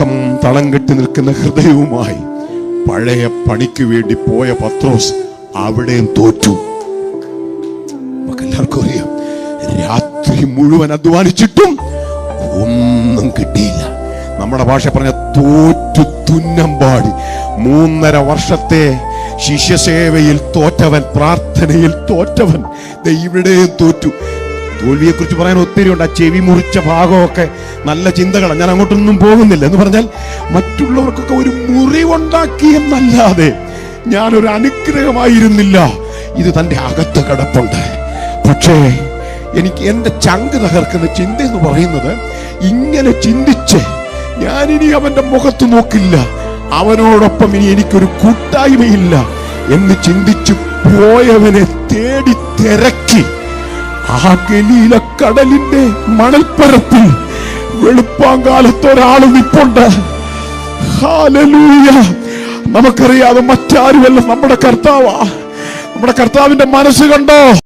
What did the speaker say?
ദുഃഖം തളം കെട്ടി നിൽക്കുന്ന ഹൃദയവുമായി പഴയ പണിക്ക് വേണ്ടി പോയ പത്രോസ് അവിടെയും തോറ്റു. നമുക്കെല്ലാവർക്കും അറിയാം, രാത്രി മുഴുവൻ അധ്വാനിച്ചിട്ടും ഒന്നും കിട്ടിയില്ല. നമ്മുടെ ഭാഷ പറഞ്ഞ തോറ്റു തുന്നമ്പാടി. 3.5 വർഷത്തെ ശിഷ്യസേവയിൽ തോറ്റവൻ, പ്രാർത്ഥനയിൽ തോറ്റവൻ ഇവിടെയും തോറ്റു. തോൽവിയെ കുറിച്ച് പറയാൻ ഒത്തിരി ഉണ്ട്. ആ ചെവി മുറിച്ച ഭാഗമൊക്കെ നല്ല ചിന്തകളാണ്. ഞാൻ അങ്ങോട്ടൊന്നും പോകുന്നില്ല. എന്ന് പറഞ്ഞാൽ മറ്റുള്ളവർക്കൊക്കെ ഒരു മുറിവുണ്ടാക്കിയെന്നല്ലാതെ ഞാനൊരു അനുഗ്രഹമായിരുന്നില്ല. ഇത് തൻ്റെ അകത്ത് കിടപ്പുണ്ട്. പക്ഷേ എനിക്ക് എൻ്റെ ചങ്ക് തകർക്കുന്ന ചിന്ത എന്ന് പറയുന്നത്, ഇങ്ങനെ ചിന്തിച്ച് ഞാനിനി അവന്റെ മുഖത്ത് നോക്കില്ല, അവനോടൊപ്പം ഇനി എനിക്കൊരു കൂട്ടായ്മയില്ല എന്ന് ചിന്തിച്ചു പോയവനെ തേടി തിരക്കി ആ ഗലീല കടലിന്റെ മണൽപ്പരപ്പിൽ വെളുപ്പാങ്കാലത്ത് ഒരാൾ നിൽപ്പുണ്ട്. ഹല്ലേലൂയ! നമുക്കറിയാതെ മറ്റാരുമല്ല, നമ്മുടെ കർത്താവാ. നമ്മുടെ കർത്താവിന്റെ മനസ്സ് കണ്ടോ?